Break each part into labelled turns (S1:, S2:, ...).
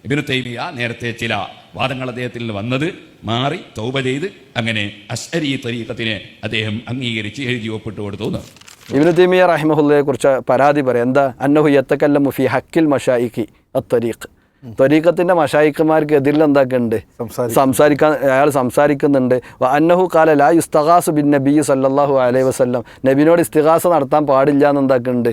S1: ഇബ്നു തൈമിയ നേരത്തെ ചില വാദങ്ങൾ അദ്ദേഹത്തിൽ നിന്ന് വന്നത് മാറി തൗബ ചെയ്ത് അങ്ങനെ അശ്അരി തരീഖത്തിനെ അദ്ദേഹം അംഗീകരിച്ച് എഴുതി ഒപ്പിട്ട് കൊടുത്തു.
S2: ഇബ്നു തൈമിയ റഹിമഹുല്ലയെ കുറിച്ച് പരാതി പറയാം. എന്താ? അന്നഹു യതകല്ലമു ഫി ഹക്കിൽ മശായിഖി അത്വരീഖ്. ത്വരീഖത്തിൻ്റെ മശായിഖന്മാർക്ക് എതിരിൽ എന്താക്കുന്നുണ്ട്, അയാൾ സംസാരിക്കുന്നുണ്ട്. അന്നഹു കാല ലാ യുസ്തഗാസു ബിൻ നബി സല്ലല്ലാഹു അലൈഹി വസല്ലം, നബിനോട് ഇസ്തിഗാസ നടത്താൻ പാടില്ല എന്ന് എന്താക്കുന്നുണ്ട്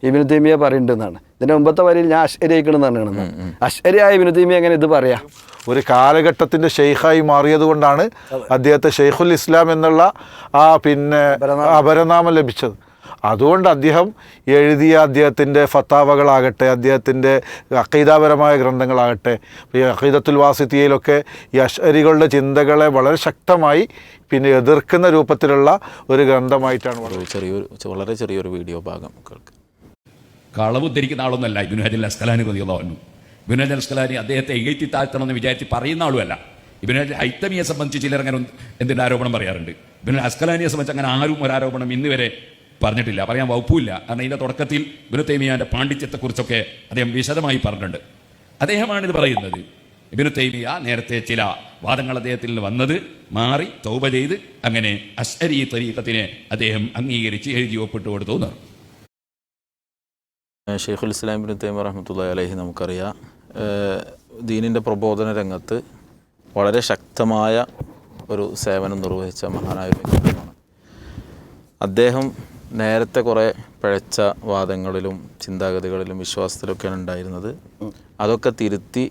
S2: ഇബ്നു തൈമിയ പറയുന്നുണ്ടെന്നാണ്. ഇതിൻ്റെ മുമ്പത്തെ വരിയിൽ ഞാൻ അശ്അരി ആയിക്കണമെന്നാണ് കാണുന്നത്. അശ്അരിയായ ഇബ്നു തൈമിയ എങ്ങനെ ഇത് പറയാം?
S3: ഒരു കാലഘട്ടത്തിൻ്റെ ഷെയ്ഖായി മാറിയത് കൊണ്ടാണ് അദ്ദേഹത്തെ ഷെയ്ഖുൽ ഇസ്ലാം എന്നുള്ള അപരനാമം ലഭിച്ചത്. അതുകൊണ്ട് അദ്ദേഹം എഴുതിയ അദ്ദേഹത്തിൻ്റെ ഫത്താവകളാകട്ടെ, അദ്ദേഹത്തിൻ്റെ അഖീദാപരമായ ഗ്രന്ഥങ്ങളാകട്ടെ, ഈ അഖീദത്തുൽ വാസിത്തിയയിലൊക്കെ ഈ അശ്അരികളുടെ ചിന്തകളെ വളരെ ശക്തമായി എതിർക്കുന്ന രൂപത്തിലുള്ള ഒരു ഗ്രന്ഥമായിട്ടാണ്.
S4: വളരെ ചെറിയൊരു വീഡിയോ ഭാഗം കേൾക്കുക.
S1: കളവ് ഉദ്ധരിക്കുന്ന ആളൊന്നുമല്ല ഇബ്നു ഹജർ അസ്ഖലാനി റളിയല്ലാഹു അൻഹു. ഇബ്നു ഹജർ അസ്ഖലാനി അദ്ദേഹത്തെ എഴുത്തി താഴ്ത്തണമെന്ന് വിചാരിച്ച് പറയുന്ന ആളുമല്ല. ഇബ്നു ഹജർ ഹൈത്തമിയെ സംബന്ധിച്ച് ചിലർ അങ്ങനെ എന്തിൻ്റെ ആരോപണം പറയാറുണ്ട്. ഇബ്നു അസ്ഖലാനിയെ സംബന്ധിച്ച് അങ്ങനെ ആരും ഒരാരോപണം ഇന്ന് വരെ പറഞ്ഞിട്ടില്ല, പറയാൻ വകുപ്പില്ല. കാരണം ഇതിൻ്റെ തുടക്കത്തിൽ ഇബ്നു തൈമിയയുടെ പാണ്ഡിത്യത്തെക്കുറിച്ചൊക്കെ അദ്ദേഹം വിശദമായി പറഞ്ഞിട്ടുണ്ട്. അദ്ദേഹമാണിത് പറയുന്നത്. ഇബ്നു തൈമിയ നേരത്തെ ചില വാദങ്ങൾ അദ്ദേഹത്തിൽ നിന്ന് വന്നത് മാറി തൗബ ചെയ്ത് അങ്ങനെ അശ്അരി തരീഖത്തിനെ അദ്ദേഹം അംഗീകരിച്ച് എഴുതി ഒപ്പിട്ട് കൊടുത്തു.
S4: ഷെയ്ഖുൽ ഇസ്ലാം ഇബ്നു തൈമിയ റഹ്മത്തുള്ളാഹി അലൈഹി നമുക്കറിയാം, ദീനിൻ്റെ പ്രബോധന രംഗത്ത് വളരെ ശക്തമായ ഒരു സേവനം നിർവഹിച്ച മഹാനായ വ്യക്തിത്വമാണ് അദ്ദേഹം. നേരത്തെ കുറേ പിഴച്ച വാദങ്ങളിലും ചിന്താഗതികളിലും വിശ്വാസത്തിലൊക്കെയാണ് ഉണ്ടായിരുന്നത്. അതൊക്കെ തിരുത്തി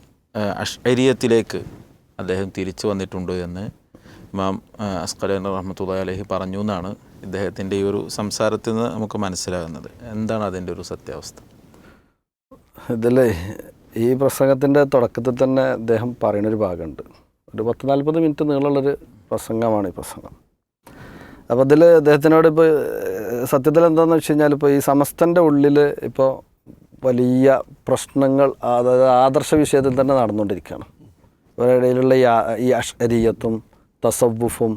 S4: അശ്അരിയത്തിലേക്ക് അദ്ദേഹം തിരിച്ചു വന്നിട്ടുണ്ട് എന്ന് ഇമാം അസ്ഖലാനി റഹ്മത്തുള്ളാഹി അലൈഹി പറഞ്ഞു എന്നാണ് ഇദ്ദേഹത്തിൻ്റെ ഈ ഒരു സംസാരത്തിൽ നിന്ന് നമുക്ക് മനസ്സിലാകുന്നത്. എന്താണ് അതിൻ്റെ ഒരു സത്യാവസ്ഥ?
S2: ഇതിൽ ഈ പ്രസംഗത്തിൻ്റെ തുടക്കത്തിൽ തന്നെ അദ്ദേഹം പറയുന്നൊരു ഭാഗമുണ്ട്. ഒരു 40-40 മിനിറ്റ് നീളമുള്ളൊരു പ്രസംഗമാണ് ഈ പ്രസംഗം. അപ്പോൾ അതിൽ അദ്ദേഹത്തിനോട് ഇപ്പോൾ സത്യത്തിൽ എന്താണെന്ന് വെച്ച് കഴിഞ്ഞാൽ, ഇപ്പോൾ ഈ സമസ്തൻ്റെ ഉള്ളിൽ ഇപ്പോൾ വലിയ പ്രശ്നങ്ങൾ, അതായത് ആദർശ വിഷയത്തിൽ തന്നെ നടന്നുകൊണ്ടിരിക്കുകയാണ്. ഇവരിടയിലുള്ള ഈ അശ്അരിയത്തും തസവ്വുഫും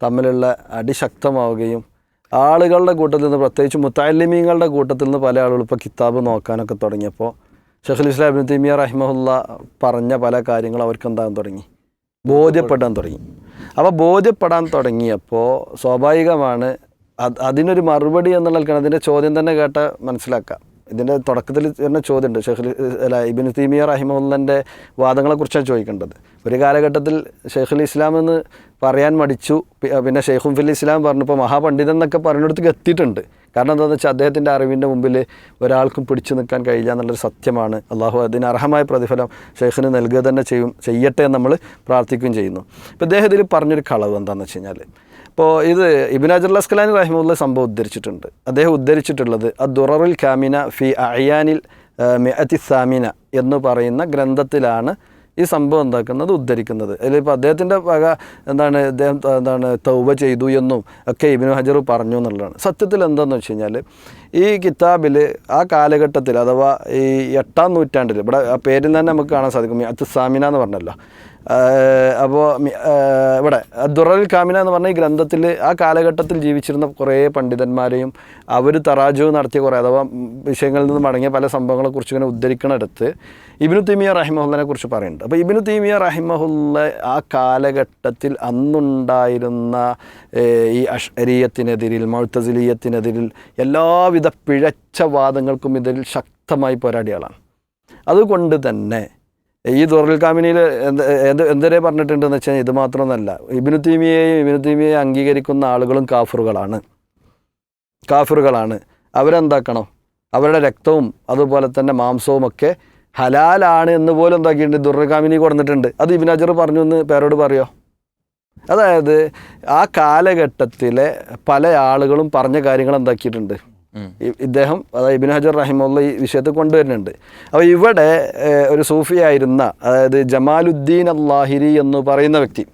S2: തമ്മിലുള്ള അടിശക്തമാവുകയും ആളുകളുടെ കൂട്ടത്തിൽ നിന്ന്, പ്രത്യേകിച്ച് മുത്തഅല്ലിമീങ്ങളുടെ കൂട്ടത്തിൽ നിന്ന് പല ആളുകളും ഇപ്പോൾ കിതാബ് നോക്കാനൊക്കെ തുടങ്ങിയപ്പോൾ ഷെയ്ഖുൽ ഇസ്ലാം ഇബ്നു തൈമിയ റഹിമഹുല്ല പറഞ്ഞ പല കാര്യങ്ങളും അവർക്ക് എന്താകാൻ തുടങ്ങി, ബോധ്യപ്പെടാൻ തുടങ്ങി. അപ്പോൾ ബോധ്യപ്പെടാൻ തുടങ്ങിയപ്പോൾ സ്വാഭാവികമാണ് അതിനൊരു മറുപടി എന്നുള്ളതാണ്. അതിൻ്റെ ചോദ്യം തന്നെ കേട്ട മനസ്സിലാക്കാം. ഇതിൻ്റെ തുടക്കത്തിൽ തന്നെ ചോദ്യമുണ്ട്. ഇബ്നു തൈമിയ റഹിമഹുല്ലൻ്റെ വാദങ്ങളെക്കുറിച്ചാണ് ചോദിക്കേണ്ടത്. ഒരു കാലഘട്ടത്തിൽ ഷെയ്ഖുൽ ഇസ്ലാം എന്ന് പറയാൻ മടിച്ചു, പിന്നെ ഷെയ്ഖും ഫിൽ ഇസ്ലാം പറഞ്ഞു. ഇപ്പോൾ മഹാപണ്ഡിതൻ എന്നൊക്കെ പറഞ്ഞിടത്തേക്ക് എത്തിയിട്ടുണ്ട്. കാരണം എന്താണെന്ന് വെച്ചാൽ അദ്ദേഹത്തിൻ്റെ അറിവിൻ്റെ മുമ്പിൽ ഒരാൾക്കും പിടിച്ചു നിൽക്കാൻ കഴിയില്ല എന്നുള്ളൊരു സത്യമാണ്. അള്ളാഹു അതിന് അർഹമായ പ്രതിഫലം ഷെയ്ഖിന് നൽകുക തന്നെ ചെയ്യട്ടെ എന്ന് നമ്മൾ പ്രാർത്ഥിക്കുകയും ചെയ്യുന്നു. ഇപ്പോൾ അദ്ദേഹം ഇതിൽ പറഞ്ഞൊരു കളവ് എന്താണെന്ന് വെച്ച് കഴിഞ്ഞാൽ, ഇപ്പോൾ ഇത് ഇബ്നു ഹജർ അസ്ഖലാനി റഹിമഹുല്ല സംഭവം ഉദ്ധരിച്ചിട്ടുണ്ട്. അദ്ദേഹം ഉദ്ധരിച്ചിട്ടുള്ളത് അദ്ദുററുൽ കാമിന ഫി അഅയാനിൽ മിഅത്തി സാമിന എന്ന് പറയുന്ന ഗ്രന്ഥത്തിലാണ് ഈ സംഭവം എന്താക്കുന്നത്, ഉദ്ധരിക്കുന്നത്. അതിലിപ്പോൾ അദ്ദേഹത്തിൻ്റെ വക അദ്ദേഹം തൗബ ചെയ്തു എന്നും ഒക്കെ ഇബ്നു ഹജർ പറഞ്ഞു എന്നുള്ളതാണ്. സത്യത്തിൽ എന്താണെന്ന് വെച്ച് കഴിഞ്ഞാൽ, ഈ കിതാബിൽ ആ കാലഘട്ടത്തിൽ, അഥവാ ഈ 8-ാം നൂറ്റാണ്ടിൽ, ഇവിടെ ആ പേരിൽ തന്നെ നമുക്ക് കാണാൻ സാധിക്കും, മിഅത്ത് സാമിന എന്ന് പറഞ്ഞല്ലോ. അപ്പോൾ ഇവിടെ ദുററുൽ കാമിന എന്ന് പറഞ്ഞ ഈ ഗ്രന്ഥത്തിൽ ആ കാലഘട്ടത്തിൽ ജീവിച്ചിരുന്ന കുറേ പണ്ഡിതന്മാരെയും അവർ തറാജു നടത്തിയ കുറേ, അഥവാ വിഷയങ്ങളിൽ നിന്ന് മടങ്ങിയ പല സംഭവങ്ങളെക്കുറിച്ച് ഇങ്ങനെ ഉദ്ധരിക്കണടുത്ത് ഇബ്നു തൈമിയ റഹിമഹുല്ലനെ കുറിച്ച് പറയുന്നുണ്ട്. അപ്പോൾ ഇബ്നു തൈമിയ റഹിമഹുല്ല ആ കാലഘട്ടത്തിൽ അന്നുണ്ടായിരുന്ന ഈ അശ്അരിയത്തിനെതിരിൽ, മുഅ്തസിലിയത്തിനെതിരിൽ എല്ലാവിധ പിഴച്ച വാദങ്ങൾക്കും ഇതിൽ ശക്തമായി പോരാടിയ ആളാണ്. അതുകൊണ്ട് തന്നെ ഈ ദുററുൽ കാമിനിയിൽ എന്തരെ പറഞ്ഞിട്ടുണ്ടെന്ന് വെച്ചാൽ, ഇത് മാത്രമൊന്നല്ല, ഇബ്നു തൈമിയയെ അംഗീകരിക്കുന്ന ആളുകളും കാഫിറുകളാണ്. അവരെന്താക്കണം, അവരുടെ രക്തവും അതുപോലെ തന്നെ മാംസവും ഒക്കെ ഹലാലാണ് എന്ന് പോലും എന്താക്കിയിട്ടുണ്ട്, ദുററുൽ കാമിനി കൊടുത്തിട്ടുണ്ട്. അത് ഇബ്നു ഹജർ പറഞ്ഞു എന്ന് പേരോട് പറയോ? അതായത് ആ കാലഘട്ടത്തിലെ പല ആളുകളും പറഞ്ഞ കാര്യങ്ങൾ എന്താക്കിയിട്ടുണ്ട് ഇദ്ദേഹം, അതായത് ഇബ്നു ഹജർ റഹിമഹുല്ല ഈ വിഷയത്തിൽ കൊണ്ടുവരുന്നുണ്ട്. അപ്പോൾ ഇവിടെ ഒരു സൂഫിയായിരുന്ന, അതായത് ജമാലുദ്ദീൻ അൽ-ലാഹിരി എന്ന് പറയുന്ന വ്യക്തി,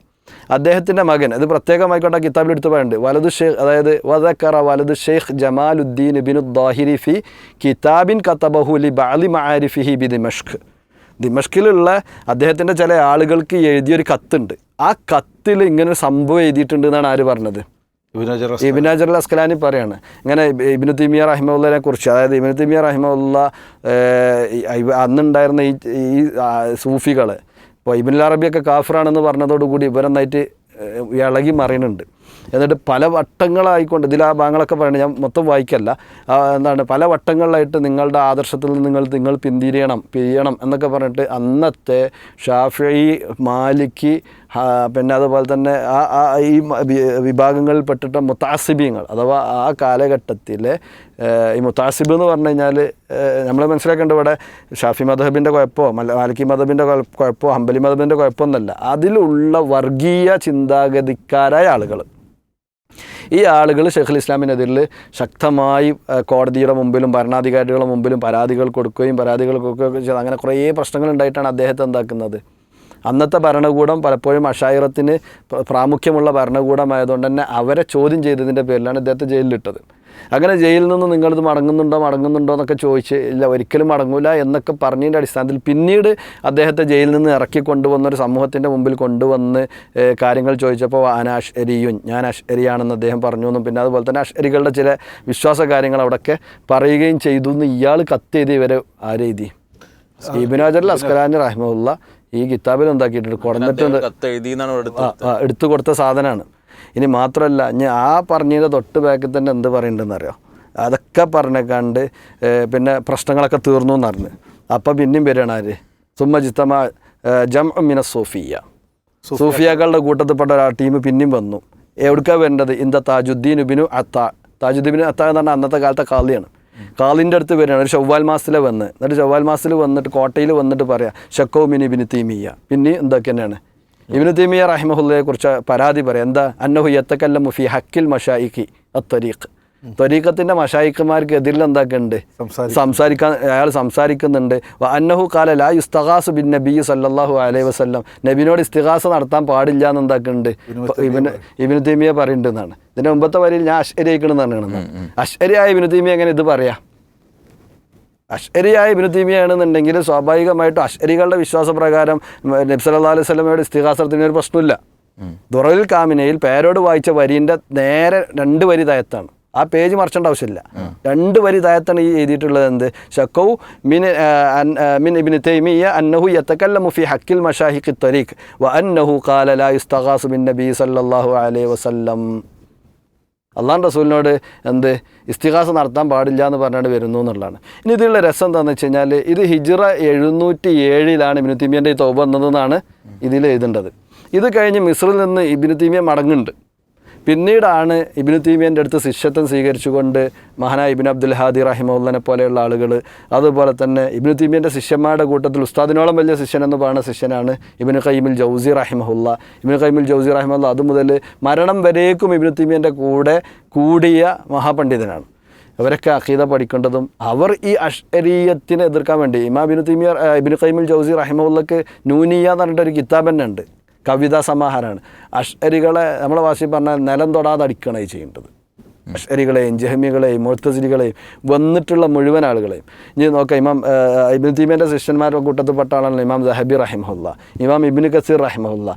S2: അദ്ദേഹത്തിൻ്റെ മകൻ, അത് പ്രത്യേകമായിക്കോട്ടെ കിതാബിൽ എടുത്ത് പറയുന്നുണ്ട്, വലതു ഷെയ്ഖ്, അതായത് വദക്കറ വലതു ഷെയ്ഖ് ജമാലുദ്ദീൻ ഇബ്നു ദാഹിരി ഫി കിതാബിൻ കതബഹു ലി ബഅദി മആരിഫിഹി ബി ദിമഷ്ക്. ദിമഷ്കിലുള്ള അദ്ദേഹത്തിൻ്റെ ചില ആളുകൾക്ക് എഴുതിയൊരു കത്തുണ്ട്. ആ കത്തിൽ ഇങ്ങനെ സംഭവം എഴുതിയിട്ടുണ്ട് എന്നാണ് ആര് പറഞ്ഞത്? ഇബ്നു ഹജർ അസ്കലാനി പറയാണ് ഇങ്ങനെ ഇബ്നു തൈമിയ്യ റഹിമഹുല്ലയെ കുറിച്ച്. അതായത് ഇബ്നു തൈമിയ്യ റഹിമഹുല്ല അന്നുണ്ടായിരുന്ന ഈ സൂഫികൾ ഇപ്പോൾ ഇബ്നുൽ അറബിയൊക്കെ കാഫിറാണെന്ന് പറഞ്ഞതോടുകൂടി ഇവരെന്നായിട്ട് ഇളകി മറിയുന്നുണ്ട്. എന്നിട്ട് പല വട്ടങ്ങളായിക്കൊണ്ട് ഇതിൽ ആ ഭാഗങ്ങളൊക്കെ പറയുന്നത് ഞാൻ മൊത്തം വായിക്കല്ല, എന്താണ് പല വട്ടങ്ങളിലായിട്ട് നിങ്ങളുടെ ആദർശത്തിൽ നിന്ന് നിങ്ങൾ പിരിയണം എന്നൊക്കെ പറഞ്ഞിട്ട് അന്നത്തെ ഷാഫിഈ, മാലിക്കി, പിന്നെ അതുപോലെ തന്നെ ഈ വിഭാഗങ്ങളിൽപ്പെട്ടിട്ട മുത്താസിബീങ്ങൾ അഥവാ ആ കാലഘട്ടത്തിലെ ഈ മുത്താസിബ് എന്ന് പറഞ്ഞു കഴിഞ്ഞാൽ നമ്മൾ മനസ്സിലാക്കേണ്ട ഇവിടെ ഷാഫി മദ്ഹബിൻ്റെ കുഴപ്പമോ മാലിക്കി മദ്ഹബിൻ്റെ കുഴപ്പമോ ഹംബലി മദ്ഹബിൻ്റെ കുഴപ്പമൊന്നുമല്ല, അതിലുള്ള വർഗീയ ചിന്താഗതിക്കാരായ ആളുകൾ. ഈ ആളുകൾ ഷെയ്ഖുൽ ഇസ്ലാമിനെതിരിൽ ശക്തമായി കോടതിയുടെ മുമ്പിലും ഭരണാധികാരികളുടെ മുമ്പിലും പരാതികൾ കൊടുക്കുകയും ചെയ്ത് അങ്ങനെ കുറേ പ്രശ്നങ്ങൾ ഉണ്ടായിട്ടാണ് അദ്ദേഹത്തെ എന്താക്കുന്നത്. അന്നത്തെ ഭരണകൂടം പലപ്പോഴും അഷായിറത്തിന് പ്രാമുഖ്യമുള്ള ഭരണകൂടമായതുകൊണ്ട് തന്നെ അവരെ ചോദ്യം ചെയ്തതിൻ്റെ പേരിലാണ് ഇദ്ദേഹത്തെ ജയിലിലിട്ടത്. അങ്ങനെ ജയിലിൽ നിന്ന് നിങ്ങളിത് മടങ്ങുന്നുണ്ടോ എന്നൊക്കെ ചോദിച്ച് ഇല്ല ഒരിക്കലും മടങ്ങൂല എന്നൊക്കെ പറഞ്ഞതിൻ്റെ അടിസ്ഥാനത്തിൽ പിന്നീട് അദ്ദേഹത്തെ ജയിലിൽ നിന്ന് ഇറക്കി കൊണ്ടുവന്നൊരു സമൂഹത്തിൻ്റെ മുമ്പിൽ കൊണ്ടുവന്ന് കാര്യങ്ങൾ ചോദിച്ചപ്പോൾ ഞാൻ അഷ്അരിയാണെന്ന് അദ്ദേഹം പറഞ്ഞു എന്നും പിന്നെ അതുപോലെ തന്നെ അഷ്അരികളുടെ ചില വിശ്വാസ കാര്യങ്ങൾ അവിടെയൊക്കെ പറയുകയും ചെയ്തു എന്ന് ഇയാൾ കത്തെഴുതി ഇവരെ ആരെഴുതി ഇബ്നു ഹജർ അസ്കലാനി റഹിമഹുല്ല ഈ കിതാബിൽ എന്താക്കിയിട്ടുണ്ട് കൊടുത്തിട്ടുണ്ട്, എടുത്തു കൊടുത്ത സാധനമാണ്. ഇനി മാത്രമല്ല ഞാൻ ആ പറഞ്ഞതിൻ്റെ തൊട്ട് ബാക്കിൽ തന്നെ എന്ത് പറയുന്നുണ്ടെന്ന് അറിയോ, അതൊക്കെ പറഞ്ഞേക്കാണ്ട് പിന്നെ പ്രശ്നങ്ങളൊക്കെ തീർന്നു എന്ന് പറഞ്ഞു. അപ്പം പിന്നെയും വരികയാണ് ആര് സുമ്മജിത്തമ ജംഅ സൂഫിയാക്കളുടെ കൂട്ടത്തിൽപ്പെട്ട ഒരു ടീം പിന്നെയും വന്നു. എവിടേക്കാണ് വരേണ്ടത്? താജുദ്ദീൻ ഇബ്നു അത്താ എന്ന് പറഞ്ഞാൽ അന്നത്തെ കാലത്തെ ഖാലിയാണ്. ഖാലിൻ്റെ അടുത്ത് വരികയാണ്. ഒരു ഷവ്വാൽ മാസത്തിലെ വന്ന് എന്നിട്ട് ഷവ്വാൽ മാസത്തിൽ വന്നിട്ട് കോട്ടയിൽ വന്നിട്ട് പറയാം ഷക്കോ മിൻ ഇബ്നു തൈമിയ്യ. പിന്നെ എന്തൊക്കെ തന്നെയാണ് ഇബ്നു തൈമിയ്യ റഹിമഹുല്ലയെ കുറിച്ച് പരാതി പറയാം. എന്താ? അന്നഹു യതകല്ലമു ഫി ഹക്കിൽ മശായിഖി അത്വരീഖ്, ത്വരീഖത്തിൻ്റെ മശായിഖ്മാർക്ക് എതിരിൽ എന്താക്കുന്നുണ്ട് അയാൾ സംസാരിക്കുന്നുണ്ട്. അന്നഹു ഖാല ലാ യുസ്തഗാസു ബിൻ നബി സല്ലല്ലാഹു അലൈഹി വസല്ലം, നബിനോട് ഇസ്തിഗാസ നടത്താൻ പാടില്ല എന്ന് എന്താക്കുന്നുണ്ട് ഇബ്നു തൈമിയ്യ പറയുന്നുണ്ടെന്നാണ്. ഇതിൻ്റെ മുമ്പത്തെ വരിയിൽ ഞാൻ അഷ്അരി ആയിക്കണമെന്ന് പറഞ്ഞാണ്. അഷ്അരിയായ ഇബ്നു തൈമിയ്യ എങ്ങനെ ഇത് പറയാം? അഷ്അരിയായ ഇബ്നു തൈമിയ്യ ആണെന്നുണ്ടെങ്കിൽ സ്വാഭാവികമായിട്ടും അഷ്അരികളുടെ വിശ്വാസപ്രകാരം നബി സല്ലല്ലാഹു അലൈഹി വസല്ലമയോട് ഇസ്തിഗാസത്തിന് ഒരു പ്രശ്നമില്ല. ദുറൽ കാമിനയിൽ പേരോട് വായിച്ച വരിൻ്റെ നേരെ 2 വരി താഴത്താണ്. ആ പേജ് മറിച്ചേണ്ട ആവശ്യമില്ല. 2 വരി താഴത്താണ് ഈ എഴുതിയിട്ടുള്ളത്. എന്ത്? ഷക്കൗ മിൻ ഇബ്നു തൈമിയ്യ അന്നഹു യതകല്ലമു ഫി ഹക്കിൽ മശായിഖി ത്വരീഖ് വ അന്നഹു ഖാല ലാ യുസ്തഗാസു ബിൻ നബി സല്ലല്ലാഹു അലൈഹി വസല്ലം. അള്ളാഹു റസൂലിനോട് എന്ത് ഇസ്തിഗാസ നടത്താൻ പാടില്ല എന്ന് പറഞ്ഞുകൊണ്ട് വരുന്നു എന്നുള്ളതാണ്. ഇനി ഇതിലുള്ള രസം എന്താണെന്ന് വെച്ച് കഴിഞ്ഞാൽ ഇത് ഹിജ്റ 707 ഇബ്നു തൈമിയ്യൻ്റെ ഈ തൗബ എന്നതെന്നാണ് ഇതിൽ എഴുതേണ്ടത്. ഇത് കഴിഞ്ഞ് മിസ്രിൽ നിന്ന് ഇബ്നു തൈമിയ്യ മടങ്ങുന്നുണ്ട്. പിന്നീടാണ് ഇബ്നു തൈമിയ്യൻ്റെ അടുത്ത് ശിഷ്യത്വം സ്വീകരിച്ചുകൊണ്ട് മഹാനായ ഇബ്നു അബ്ദുൽ ഹാദി റഹിമഹുല്ലനെ പോലെയുള്ള ആളുകൾ, അതുപോലെ തന്നെ ഇബ്നു തൈമിയ്യൻ്റെ ശിഷ്യന്മാരുടെ കൂട്ടത്തിൽ ഉസ്താദിനോളം വലിയ ശിഷ്യൻ എന്ന് പറയുന്ന ശിഷ്യനാണ് ഇബ്നു ഖയ്യിമുൽ ജൗസി റഹിമഹുല്ല. ഇബ്നു ഖയ്യിമുൽ ജൗസി റഹിമഹുല്ല അതുമുതൽ മരണം വരേക്കും ഇബ്നു തൈമിയ്യൻ്റെ കൂടെ കൂടിയ മഹാപണ്ഡിതനാണ്. അവരൊക്കെ അഖീദ പഠിക്കേണ്ടതും അവർ ഈ അഷ്അരിയത്തിനെ എതിർക്കാൻ വേണ്ടി ഇബ്നു ഖയ്യിമുൽ ജൗസി റഹിമഹുല്ലക്ക് നൂനിയ എന്ന് പറഞ്ഞിട്ടൊരു കിതാബ് തന്നെ ഉണ്ട്, കവിതാ സമാഹാരമാണ്. അഷ്അരികളെ നമ്മളെ ഭാഷയിൽ പറഞ്ഞാൽ നിലം തൊടാതെ അടിക്കണേ ചെയ്യേണ്ടത്. അഷ്അരികളെയും ജഹ്മികളെയും മുഅ്തസിലികളെയും വന്നിട്ടുള്ള മുഴുവൻ ആളുകളെയും. ഇനി നോക്കാം, ഇബ്നു തൈമിയ്യൻ്റെ ശിഷ്യന്മാരുടെ കൂട്ടത്തിൽപ്പെട്ട ആളാണ് ഇമാം ദഹബി റഹിമഹുല്ല, ഇമാം ഇബ്നു കസീർ റഹിമഹുല്ല.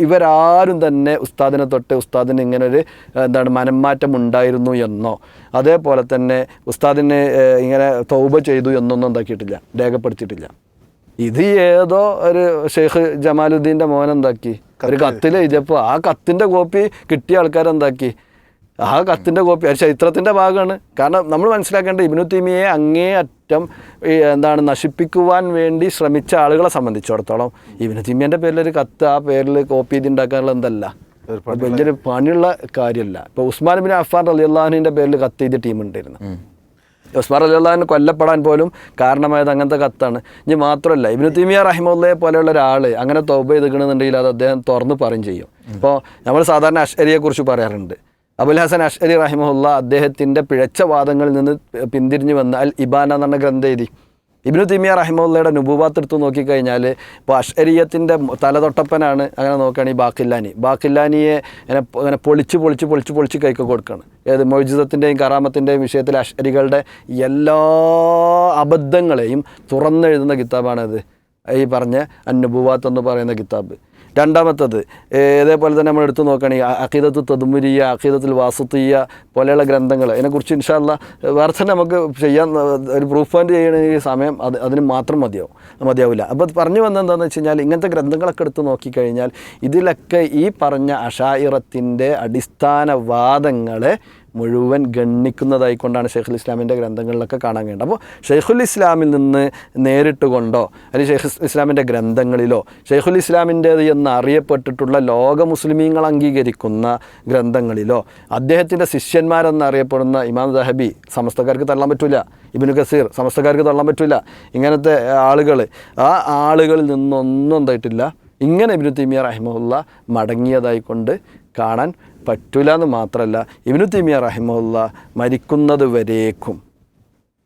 S2: ഇവരാരും തന്നെ ഉസ്താദിനെ തൊട്ട് ഉസ്താദിന് ഇങ്ങനൊരു മനംമാറ്റം ഉണ്ടായിരുന്നു എന്നോ അതേപോലെ തന്നെ ഉസ്താദിന് ഇങ്ങനെ തൗബ ചെയ്തു എന്നൊന്നും എന്താക്കിയിട്ടില്ല, രേഖപ്പെടുത്തിയിട്ടില്ല. ഇത് ഏതോ ഒരു ഷെയ്ഖ് ജമാലുദ്ദീൻ്റെ മോൻ എന്താക്കി ഒരു കത്തിൽ എഴുതിയപ്പോൾ ആ കത്തിൻ്റെ കോപ്പി കിട്ടിയ ആൾക്കാരെന്താക്കി ആ കത്തിൻ്റെ കോപ്പി അത് ചരിത്രത്തിൻ്റെ ഭാഗമാണ്. കാരണം നമ്മൾ മനസ്സിലാക്കേണ്ടത് ഇബ്നു തൈമിയ്യയെ അങ്ങേ അറ്റം നശിപ്പിക്കുവാൻ വേണ്ടി ശ്രമിച്ച ആളുകളെ സംബന്ധിച്ചിടത്തോളം ഇബ്നു തൈമിയ്യൻ്റെ പേരിലൊരു കത്ത് ആ പേരിൽ കോപ്പി ചെയ്തുണ്ടാക്കാനുള്ള എന്തല്ല വലിയൊരു പണിയുള്ള കാര്യമല്ല. ഇപ്പോൾ ഉസ്മാൻ ബിൻ അഫ്ഫാൻ റളിയല്ലാഹു അൻഹുവിൻ്റെ പേരിൽ കത്ത് ചെയ്ത ടീമുണ്ടായിരുന്നു. ഉസ്മാൻ റളിയല്ലാഹു അൻഹു കൊല്ലപ്പെടാൻ പോലും കാരണമായത് അങ്ങനത്തെ കത്താണ്. ഇനി മാത്രമല്ല ഇബ്നു തൈമിയ്യ റഹിമഹുല്ലയെ പോലെയുള്ള ഒരാൾ അങ്ങനെ തൗബ ചെയ്തിക്കണമെന്നുണ്ടെങ്കിൽ അത് അദ്ദേഹം തുറന്ന് പറയും ചെയ്യും. ഇപ്പോൾ നമ്മൾ സാധാരണ അഷ്അരിയെക്കുറിച്ച് പറയാറുണ്ട്. അബുൽ ഹസൻ അഷ്അരി റഹിമഹുല്ല അദ്ദേഹത്തിൻ്റെ പിഴച്ച വാദങ്ങളിൽ നിന്ന് പിന്തിരിഞ്ഞു വന്ന അൽ ഇബാന എന്ന് പറഞ്ഞ ഗ്രന്ഥം എഴുതി. ഇബ്നു തൈമിയ്യ റഹിമഹുല്ലയുടെ നുബുവാത്ത് എടുത്ത് നോക്കിക്കഴിഞ്ഞാൽ ഇപ്പോൾ അഷ്അരിയത്തിൻ്റെ തലതൊട്ടപ്പനാണ്. അങ്ങനെ നോക്കുകയാണെങ്കിൽ ബാഖില്ലാനിയെ അങ്ങനെ പൊളിച്ച് കൈക്ക് കൊടുക്കുകയാണ്. ഏത് മൊയ്ജിസത്തിൻ്റെയും കറാമത്തിൻ്റെയും വിഷയത്തിൽ അഷ്അരികളുടെ എല്ലാ അബദ്ധങ്ങളെയും തുറന്നെഴുതുന്ന കിതാബാണത് ഈ പറഞ്ഞ അന്നുബുവാത്ത് എന്ന് പറയുന്ന കിതാബ്. രണ്ടാമത്തത് ഇതേപോലെ തന്നെ നമ്മൾ എടുത്തു നോക്കുകയാണെങ്കിൽ അഖീദത്തു തദ്മുരിയ, അഖീദത്തുൽ വാസിത്തിയ പോലെയുള്ള ഗ്രന്ഥങ്ങൾ, അതിനെക്കുറിച്ച് ഇൻഷാ അല്ലാഹ് വേറെ തന്നെ നമുക്ക് ചെയ്യാൻ ഒരു പ്രൂഫ് പോയിൻ്റ് ചെയ്യണമെങ്കിൽ സമയം അതിന് മാത്രം മതിയാവില്ല. അപ്പോൾ പറഞ്ഞു വന്നതെന്താണെന്ന് വെച്ച് കഴിഞ്ഞാൽ ഇങ്ങനത്തെ ഗ്രന്ഥങ്ങളൊക്കെ എടുത്ത് നോക്കിക്കഴിഞ്ഞാൽ ഇതിലൊക്കെ ഈ പറഞ്ഞ അശായിറത്തിൻ്റെ അടിസ്ഥാനവാദങ്ങളെ മുഴുവൻ ഗണ്ണിക്കുന്നതായിക്കൊണ്ടാണ് ഷെയ്ഖുൽ ഇസ്ലാമിൻ്റെ ഗ്രന്ഥങ്ങളിലൊക്കെ കാണാൻ കഴിയുന്നത്. അപ്പോൾ ഷെയ്ഖുൽ ഇസ്ലാമിൽ നിന്ന് നേരിട്ട് കൊണ്ടോ അല്ലെങ്കിൽ ഷെയ്ഖുൽ ഇസ്ലാമിൻ്റെ ഗ്രന്ഥങ്ങളിലോ ഷെയ്ഖുൽ ഇസ്ലാമിൻ്റേത് എന്നറിയപ്പെട്ടിട്ടുള്ള ലോക മുസ്ലിമീങ്ങൾ അംഗീകരിക്കുന്ന ഗ്രന്ഥങ്ങളിലോ അദ്ദേഹത്തിൻ്റെ ശിഷ്യന്മാരെന്നറിയപ്പെടുന്ന ഇമാം ദഹബി സമസ്തക്കാർക്ക് തള്ളാൻ പറ്റില്ല, ഇബ്നു കസീർ സമസ്തക്കാർക്ക് തള്ളാൻ പറ്റില്ല, ഇങ്ങനത്തെ ആളുകൾ ആ ആളുകളിൽ നിന്നൊന്നും എന്തായിട്ടില്ല ഇങ്ങനെ ഇബ്നു തൈമിയ്യ റഹിമഹുല്ല മടങ്ങിയതായിക്കൊണ്ട് കാണാൻ പറ്റൂല എന്ന് മാത്രമല്ല, ഇബ്നു തൈമിയ്യ റഹിമഹുല്ല മരിക്കുന്നത് വരേക്കും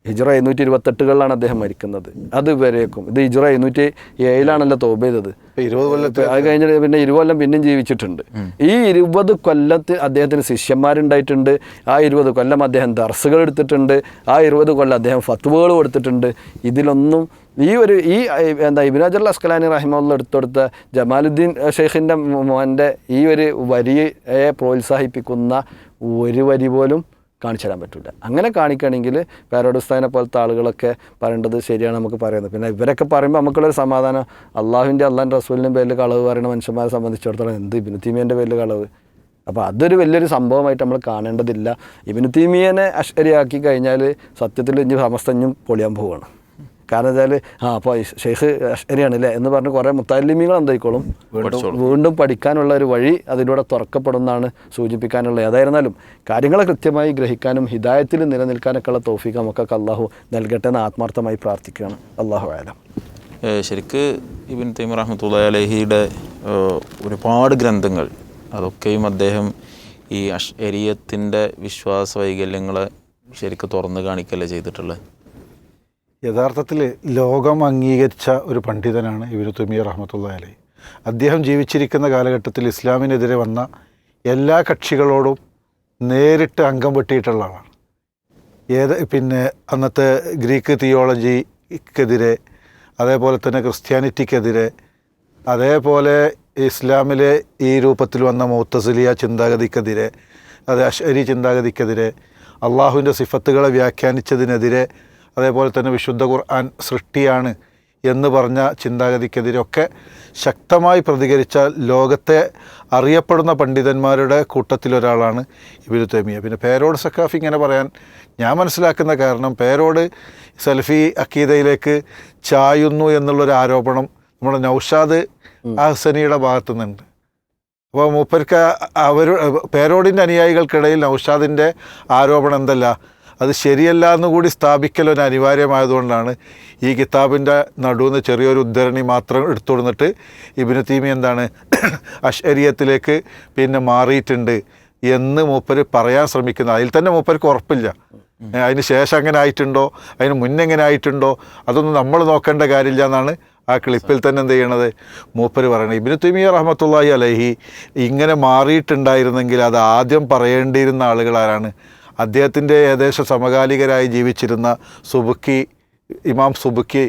S2: ഹിജ്റ 728 അദ്ദേഹം മരിക്കുന്നത്, അതുവരേക്കും ഇത് ഹിജ്റ 707 തൗബ ചെയ്തത്,
S3: 20 കൊല്ലത്തെ
S2: അത് കഴിഞ്ഞിട്ട് പിന്നെ 20 കൊല്ലം പിന്നെയും ജീവിച്ചിട്ടുണ്ട്. ഈ 20 കൊല്ലത്ത് അദ്ദേഹത്തിന് ശിഷ്യന്മാരുണ്ടായിട്ടുണ്ട്. ആ 20 കൊല്ലം അദ്ദേഹം ദർസുകൾ എടുത്തിട്ടുണ്ട്. ആ 20 കൊല്ലം അദ്ദേഹം ഫത്വകൾ കൊടുത്തിട്ടുണ്ട്. ഇതിലൊന്നും ഈ ഇബ്നു ഹജർ അസ്കലാനി റഹിമഹുല്ലാഹ് എടുത്തെടുത്ത ജമാലുദ്ദീൻ ഷെയ്ഖിൻ്റെ മോൻ്റെ ഈ ഒരു വരിയെ പ്രോത്സാഹിപ്പിക്കുന്ന ഒരു വരി പോലും കാണിച്ചു തരാൻ പറ്റില്ല. അങ്ങനെ കാണിക്കുകയാണെങ്കിൽ പേരോട് ഉസ്താദിനെ പോലത്തെ ആളുകളൊക്കെ പറയേണ്ടത് ശരിയാണ് നമുക്ക് പറയുന്നത്. പിന്നെ ഇവരൊക്കെ പറയുമ്പോൾ നമുക്കുള്ളൊരു സമാധാനം, അള്ളാഹുവിൻ്റെ റസൂലിൻ്റെ പേരിൽ കളവ് പറയുന്ന മനുഷ്യന്മാരെ സംബന്ധിച്ചിടത്തോളം എന്ത് ഇബ്നു തൈമിയ്യൻ്റെ പേരിൽ കളവ്? അപ്പോൾ അതൊരു വലിയൊരു സംഭവമായിട്ട് നമ്മൾ കാണേണ്ടതില്ല. ഇബ്നു തൈമിയ്യനെ അശ്അരിയാക്കി കഴിഞ്ഞാൽ സത്യത്തിൽ ഇനി സമസ്തഞ്ഞും പൊളിയാൻ പോവുകയാണ്. കാരണം വെച്ചാൽ അപ്പോൾ ഷെയ്ഖ് അശ്അരിയാണ് അല്ലേ എന്ന് പറഞ്ഞ് കുറേ മുത്തഅല്ലിമീങ്ങൾ എന്തായിക്കോളും വീണ്ടും പഠിക്കാനുള്ള ഒരു വഴി അതിലൂടെ തുറക്കപ്പെടുന്നതാണ് സൂചിപ്പിക്കാനുള്ളത്. ഏതായിരുന്നാലും കാര്യങ്ങളെ കൃത്യമായി ഗ്രഹിക്കാനും ഹിദായത്തിൽ നിലനിൽക്കാനൊക്കെ ഉള്ള തൗഫീഖ് നമുക്കൊക്കെ അള്ളാഹു നൽകട്ടെ എന്ന് ആത്മാർത്ഥമായി പ്രാർത്ഥിക്കുകയാണ്. അള്ളാഹു ആലം.
S4: ശരിക്ക് ഇബ്നു തൈമിയ്യ റഹ്മത്തുള്ളാഹി അലൈഹിയുടെ ഒരുപാട് ഗ്രന്ഥങ്ങൾ അതൊക്കെയും അദ്ദേഹം ഈ അശ്അരിയത്തിൻ്റെ വിശ്വാസ വൈകല്യങ്ങളെ ശരിക്കും തുറന്നു കാണിക്കല്ലേ ചെയ്തിട്ടുള്ളത്.
S3: യഥാർത്ഥത്തിൽ ലോകം അംഗീകരിച്ച ഒരു പണ്ഡിതനാണ് ഇബ്നു തൈമിയ്യ റഹ്മത്തുള്ളാഹി അലൈഹി. അദ്ദേഹം ജീവിച്ചിരിക്കുന്ന കാലഘട്ടത്തിൽ ഇസ്ലാമിനെതിരെ വന്ന എല്ലാ കക്ഷികളോടും നേരിട്ട് അംഗം വെട്ടിയിട്ടുള്ള ആളാണ്. പിന്നെ അന്നത്തെ ഗ്രീക്ക് തിയോളജിക്കെതിരെ, അതേപോലെ തന്നെ ക്രിസ്ത്യാനിറ്റിക്കെതിരെ, അതേപോലെ ഇസ്ലാമിലെ ഈ രൂപത്തിൽ വന്ന മുഅ്തസിലിയ ചിന്താഗതിക്കെതിരെ, അത് അശ്അരി ചിന്താഗതിക്കെതിരെ, അള്ളാഹുവിൻ്റെ സിഫത്തുകളെ വ്യാഖ്യാനിച്ചതിനെതിരെ, അതേപോലെ തന്നെ വിശുദ്ധ ഖുർആൻ സൃഷ്ടിയാണ് എന്ന് പറഞ്ഞ ചിന്താഗതിക്കെതിരെയൊക്കെ ശക്തമായി പ്രതികരിച്ച ലോകത്തെ അറിയപ്പെടുന്ന പണ്ഡിതന്മാരുടെ കൂട്ടത്തിലൊരാളാണ് ഇബ്നു തൈമിയ്യ. പിന്നെ പേരോട് സഖാഫി ഇങ്ങനെ പറയാൻ ഞാൻ മനസ്സിലാക്കുന്ന കാരണം പേരോട് സലഫി അക്കീദയിലേക്ക് ചായുന്നു എന്നുള്ളൊരു ആരോപണം നമ്മുടെ നൗഷാദ് അഹ്സനിയുടെ ഭാഗത്തു നിന്നുണ്ട്. അപ്പോൾ മൂപ്പർക്ക് പേരോടിൻ്റെ അനുയായികൾക്കിടയിൽ നൗഷാദിൻ്റെ ആരോപണം എന്തല്ല, അത് ശരിയല്ല എന്നുകൂടി സ്ഥാപിക്കലൊരു അനിവാര്യമായതുകൊണ്ടാണ് ഈ കിതാബിൻ്റെ നടുവിന്ന് ചെറിയൊരു ഉദ്ധരണി മാത്രം എടുത്തുകൊടുത്തിട്ട് ഇബ്നു തൈമിയ്യ എന്താണ് അശ്അരിയത്തിലേക്ക് പിന്നെ മാറിയിട്ടുണ്ട് എന്ന് മൂപ്പര് പറയാൻ ശ്രമിക്കുന്നത്. അതിൽ തന്നെ മൂപ്പർക്ക് ഉറപ്പില്ല. അതിന് ശേഷം അങ്ങനെ ആയിട്ടുണ്ടോ, അതിന് മുന്നെങ്ങനെ ആയിട്ടുണ്ടോ, അതൊന്നും നമ്മൾ നോക്കേണ്ട കാര്യമില്ല എന്നാണ് ആ ക്ലിപ്പിൽ തന്നെ എന്ത് ചെയ്യണത് മൂപ്പര് പറയണത്. ഇബ്നു തൈമിയ്യ റഹ്മത്തുള്ളാഹി അലൈഹി ഇങ്ങനെ മാറിയിട്ടുണ്ടായിരുന്നെങ്കിൽ അത് ആദ്യം പറയേണ്ടിയിരുന്ന ആളുകളാരാണ്? അദ്ദേഹത്തിൻ്റെ ഏകദേശം സമകാലികരായി ജീവിച്ചിരുന്ന ഇമാം സുബുക്കി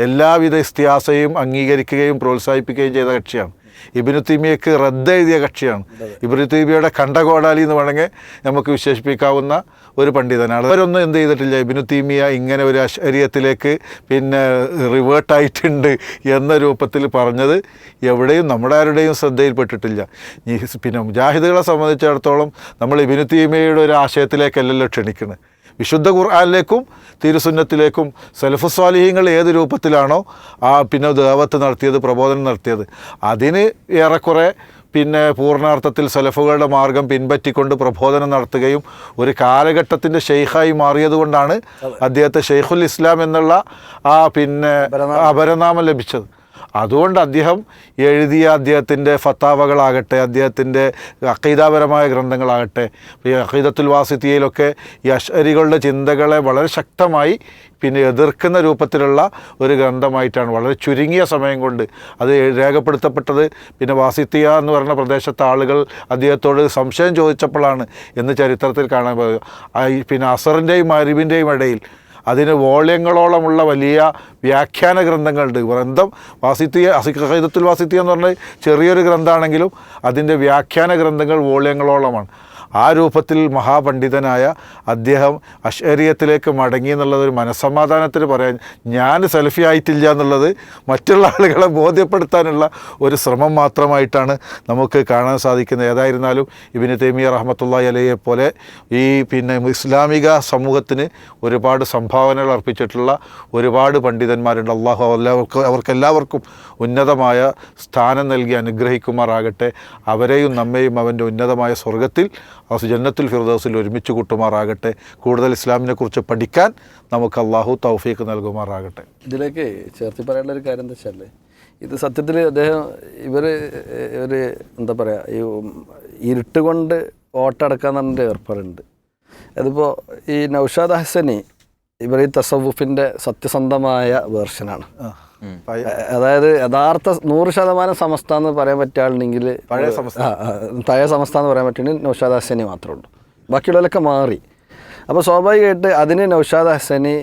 S3: എല്ലാവിധ ഇസ്തിഹാസയും അംഗീകരിക്കുകയും പ്രോത്സാഹിപ്പിക്കുകയും ചെയ്ത കക്ഷിയാണ്. ഇബ്നു തൈമിയ്യക്ക് റദ്ദ് എഴുതിയ കക്ഷിയാണ്. ഇബ്നു തൈമിയ്യയുടെ കണ്ടകോടാലി എന്ന് വേണമെങ്കിൽ നമുക്ക് വിശേഷിപ്പിക്കാവുന്ന ഒരു പണ്ഡിതനാണ്. അവരൊന്നും എന്ത് ചെയ്തിട്ടില്ല, ഇബ്നു തൈമിയ്യ ഇങ്ങനെ ഒരു അശ്അരിയത്തിലേക്ക് പിന്നെ റിവേർട്ടായിട്ടുണ്ട് എന്ന രൂപത്തിൽ പറഞ്ഞത് എവിടെയും നമ്മുടെ ആരുടെയും ശ്രദ്ധയിൽപ്പെട്ടിട്ടില്ല. പിന്നെ മുജാഹിദുകളെ സംബന്ധിച്ചിടത്തോളം നമ്മൾ ഇബ്നു തൈമിയ്യയുടെ ഒരു ആശയത്തിലേക്കല്ലല്ലോ ക്ഷണിക്കുന്നത്. വിശുദ്ധ ഖുർആനിലേക്കും തിരുസുന്നത്തിലേക്കും സലഫു സ്വാലിഹീങ്ങൾ ഏത് രൂപത്തിലാണോ പിന്നെ ദഅവത്ത് നടത്തിയത്, പ്രബോധനം നടത്തിയത്, അതിന് ഏറെക്കുറെ പിന്നെ പൂർണ്ണാർത്ഥത്തിൽ സലഫുകളുടെ മാർഗം പിൻപറ്റിക്കൊണ്ട് പ്രബോധനം നടത്തുകയും ഒരു കാലഘട്ടത്തിൻ്റെ ഷെയ്ഖായി മാറിയതുകൊണ്ടാണ് അദ്ദേഹത്തെ ഷെയ്ഖുൽ ഇസ്ലാം എന്നുള്ള പിന്നെ അപരനാമം ലഭിച്ചത്. അതുകൊണ്ട് അദ്ദേഹം എഴുതിയ അദ്ദേഹത്തിൻ്റെ ഫത്താവകളാകട്ടെ, അദ്ദേഹത്തിൻ്റെ അഖീദാപരമായ ഗ്രന്ഥങ്ങളാകട്ടെ, ഈ അഖീദത്തുൽ വാസിത്തിയയിലൊക്കെ ഈ അശ്അരികളുടെ ചിന്തകളെ വളരെ ശക്തമായി പിന്നെ എതിർക്കുന്ന രൂപത്തിലുള്ള ഒരു ഗ്രന്ഥമായിട്ടാണ് വളരെ ചുരുങ്ങിയ സമയം കൊണ്ട് അത് രേഖപ്പെടുത്തപ്പെട്ടത്. പിന്നെ വാസിത്തിയ എന്ന് പറയുന്ന പ്രദേശത്തെ ആളുകൾ അദ്ദേഹത്തോട് സംശയം ചോദിച്ചപ്പോഴാണ് എന്ന് ചരിത്രത്തിൽ കാണാൻ പോകുക. പിന്നെ അസറിൻ്റെയും മഗ്‌രിബിൻ്റെയും ഇടയിൽ അതിന് വോള്യങ്ങളോളമുള്ള വലിയ വ്യാഖ്യാന ഗ്രന്ഥങ്ങളുണ്ട്. ഗ്രന്ഥം ഖൈദത്തുൽ വാസിത്തിയ എന്ന് പറഞ്ഞാൽ ചെറിയൊരു ഗ്രന്ഥമാണെങ്കിലും അതിൻ്റെ വ്യാഖ്യാന ഗ്രന്ഥങ്ങൾ വോള്യങ്ങളോളമാണ്. ആ രൂപത്തിൽ മഹാപണ്ഡിതനായ അദ്ദേഹം അശ്അരിയത്തിലേക്ക് മടങ്ങി എന്നുള്ളതൊരു മനസ്സമാധാനത്തിന് പറയാൻ, ഞാൻ സലഫി ആയിട്ടില്ല എന്നുള്ളത് മറ്റുള്ള ആളുകളെ ബോധ്യപ്പെടുത്താനുള്ള ഒരു ശ്രമം മാത്രമായിട്ടാണ് നമുക്ക് കാണാൻ സാധിക്കുന്നത്. ഏതായിരുന്നാലും ഇബ്നു തൈമിയ്യ റഹ്മത്തുള്ളാഹി അലൈഹിയെ പോലെ ഈ ഇസ്ലാമിക സമൂഹത്തിന് ഒരുപാട് സംഭാവനകൾ അർപ്പിച്ചിട്ടുള്ള ഒരുപാട് പണ്ഡിതന്മാരുണ്ട്. അള്ളാഹു അവർക്കെല്ലാവർക്കും ഉന്നതമായ സ്ഥാനം നൽകി അനുഗ്രഹിക്കുമാറാകട്ടെ. അവരെയും നമ്മെയും അവൻ്റെ ഉന്നതമായ സ്വർഗത്തിൽ ജന്നത്തുൽ ഫിർദൗസിൽ ഒരുമിച്ച് കൂട്ടുമാറാകട്ടെ. കൂടുതൽ ഇസ്ലാമിനെക്കുറിച്ച് പഠിക്കാൻ നമുക്ക് അള്ളാഹു തൗഫീഖ് നൽകുമാറാകട്ടെ.
S2: ഇതിലേക്ക് ചേർത്തി പറയാനുള്ള ഒരു കാര്യം എന്താ വെച്ചാൽ, ഇത് സത്യത്തിൽ അദ്ദേഹം ഒരു എന്താ പറയുക, ഈ ഇരുട്ട് കൊണ്ട് ഓട്ടടക്കാന്ന് പറഞ്ഞൊരു ഏർപ്പാടുണ്ട്. അതിപ്പോൾ ഈ നൗഷാദ് ഹസനി ഇവർ ഈ തസവുഫിൻ്റെ സത്യസന്ധമായ വേർഷനാണ്. അതായത് യഥാർത്ഥ 100% സമസ്ത എന്ന് പറയാൻ പറ്റിയ ആളുണ്ടെങ്കിൽ പഴയ സമസ്ത എന്ന് പറയാൻ പറ്റുമെങ്കിൽ നൗഷാദ് ഹസനി മാത്രമേ ഉള്ളൂ. ബാക്കിയുള്ളവരൊക്കെ മാറി. അപ്പോൾ സ്വാഭാവികമായിട്ട് അതിന് നൗഷാദ് ഹസനി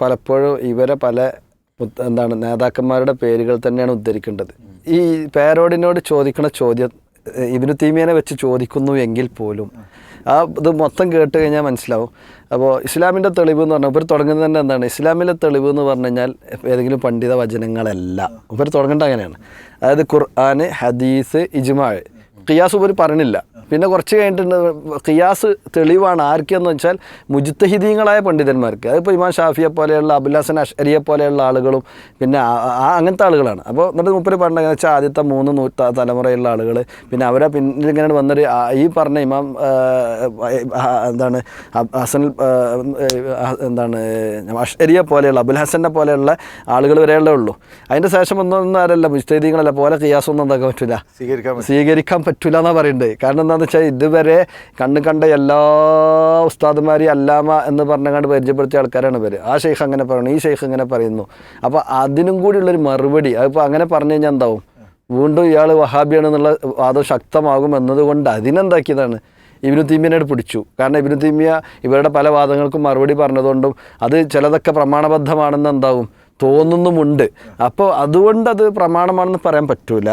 S2: പലപ്പോഴും ഇവരെ പല നേതാക്കന്മാരുടെ പേരുകൾ തന്നെയാണ് ഉദ്ധരിക്കേണ്ടത്. ഈ പേരോടിനോട് ചോദിക്കുന്ന ചോദ്യം ഇബ്നു തൈമിയ്യനെ വെച്ച് ചോദിക്കുന്നു എങ്കിൽ പോലും ഇത് മൊത്തം കേട്ട് കഴിഞ്ഞാൽ മനസ്സിലാവും. അപ്പോൾ ഇസ്ലാമിൻ്റെ തെളിവ് എന്ന് പറഞ്ഞാൽ ഇവർ തുടങ്ങുന്നത് തന്നെ എന്താണ്, ഇസ്ലാമിലെ തെളിവ് എന്ന് പറഞ്ഞു കഴിഞ്ഞാൽ ഏതെങ്കിലും പണ്ഡിത വചനങ്ങളല്ല. ഇവർ തുടങ്ങേണ്ടത് അങ്ങനെയാണ്. അതായത് ഖുർആന്, ഹദീസ്, ഇജ്മാ, ഖിയാസ് ഇവർ പറഞ്ഞില്ല. പിന്നെ കുറച്ച് കഴിഞ്ഞിട്ടുണ്ട് ഖിയാസ് തെളിവാണ് ആർക്കെന്ന് വെച്ചാൽ മുജ്തഹിദീങ്ങളായ പണ്ഡിതന്മാർക്ക്. അതിപ്പോൾ ഇമാം ഷാഫിയെ പോലെയുള്ള അബുൽ ഹസൻ അഷ്അരിയെ പോലെയുള്ള ആളുകളും പിന്നെ അങ്ങനത്തെ ആളുകളാണ്. അപ്പോൾ എന്നിട്ട് മുപ്പര് പറഞ്ഞതെന്ന് വെച്ചാൽ ആദ്യത്തെ 3 തലമുറയുള്ള ആളുകൾ, പിന്നെ അവരെ പിന്നിൽ ഇങ്ങനെ വന്നൊരു ഈ പറഞ്ഞ ഇമാം ഹസൻ അഷ്അരിയെ പോലെയുള്ള അബുൽ ഹസനെ പോലെയുള്ള ആളുകൾ വരെയുള്ളേ ഉള്ളൂ. അതിൻ്റെ ശേഷം ഒന്നും ആരല്ല മുജ്തഹിദീങ്ങളല്ല പോലെ ഖിയാസൊന്നും എന്താക്കാൻ പറ്റില്ല, സ്വീകരിക്കാൻ പറ്റില്ല എന്നാണ് പറയുന്നത്. കാരണം എന്താണെന്ന് വെച്ചാൽ ഇതുവരെ കണ്ട എല്ലാ ഉസ്താദുമാരെയും അല്ലാമ എന്ന് പറഞ്ഞുകൊണ്ട് പരിചയപ്പെടുത്തിയ ആൾക്കാരാണ് ഇവർ. ആ ഷെയ്ഖ് അങ്ങനെ പറയുന്നു, ഈ ഷെയ്ഖ് ഇങ്ങനെ പറയുന്നു. അപ്പോൾ അതിനും കൂടിയുള്ളൊരു മറുപടി, അതിപ്പോൾ അങ്ങനെ പറഞ്ഞു കഴിഞ്ഞാൽ എന്താവും, വീണ്ടും ഇയാൾ വഹാബിയാണെന്നുള്ള വാദം ശക്തമാകും എന്നതുകൊണ്ട് അതിനെന്താക്കിയതാണ്, ഇബ്നു തൈമിയ്യനോട് പിടിച്ചു. കാരണം ഇബ്നു തൈമിയ്യ ഇവരുടെ പല വാദങ്ങൾക്കും മറുപടി പറഞ്ഞതുകൊണ്ടും അത് ചിലതൊക്കെ പ്രമാണബദ്ധമാണെന്ന് എന്താവും തോന്നുന്നുമുണ്ട്. അപ്പോൾ അതുകൊണ്ട് അത് പ്രമാണമാണെന്ന് പറയാൻ പറ്റൂല.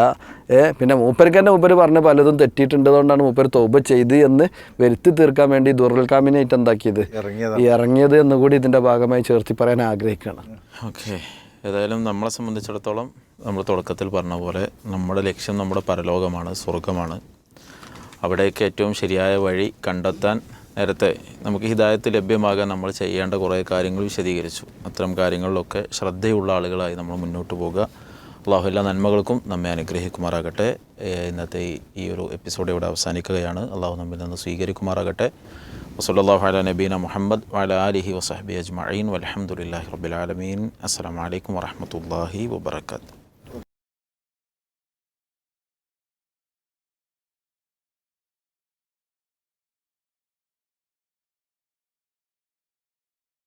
S2: പിന്നെ മൂപ്പർക്ക് തന്നെ മൂപ്പര് പറഞ്ഞ് പലതും തെറ്റിയിട്ടുണ്ടതുകൊണ്ടാണ് മൂപ്പര് തൗബ ചെയ്ത് എന്ന് വരുത്തി തീർക്കാൻ വേണ്ടി ദുറുൽ കാമിനായിട്ട് എന്താക്കിയത് ഇറങ്ങിയത് എന്നുകൂടി ഇതിൻ്റെ ഭാഗമായി ചേർത്തി പറയാൻ ആഗ്രഹിക്കുകയാണ്.
S4: ഓക്കെ, ഏതായാലും നമ്മളെ സംബന്ധിച്ചിടത്തോളം നമ്മൾ തുടക്കത്തിൽ പറഞ്ഞ പോലെ നമ്മുടെ ലക്ഷ്യം നമ്മുടെ പരലോകമാണ്, സ്വർഗമാണ്. അവിടേക്ക് ഏറ്റവും ശരിയായ വഴി കണ്ടെത്താൻ നേരത്തെ നമുക്ക് ഹിദായത്ത് ലഭ്യമാകാൻ നമ്മൾ ചെയ്യേണ്ട കുറേ കാര്യങ്ങൾ വിശദീകരിച്ചു. അത്തരം കാര്യങ്ങളിലൊക്കെ ശ്രദ്ധയുള്ള ആളുകളായി നമ്മൾ മുന്നോട്ട് പോകുക. അള്ളാഹു എല്ലാ നന്മകൾക്കും നമ്മെ അനുഗ്രഹിക്കുമാറാകട്ടെ. ഇന്നത്തെ ഈ ഒരു എപ്പിസോഡ് ഇവിടെ അവസാനിക്കുകയാണ്. അള്ളാഹു നമ്മിൽ നിന്ന് സ്വീകരിക്കുമാറാകട്ടെ. വസല്ലല്ലാഹു അലാ നബീന മുഹമ്മദ് വഅലാ ആലിഹി വസഹ്ബിഹി അജ്മഈൻ വൽഹംദുലില്ലാഹി റബ്ബിൽ ആലമീൻ. അസ്സലാമു അലൈക്കും വറഹ്മത്തുള്ളാഹി വബറകാതുഹു.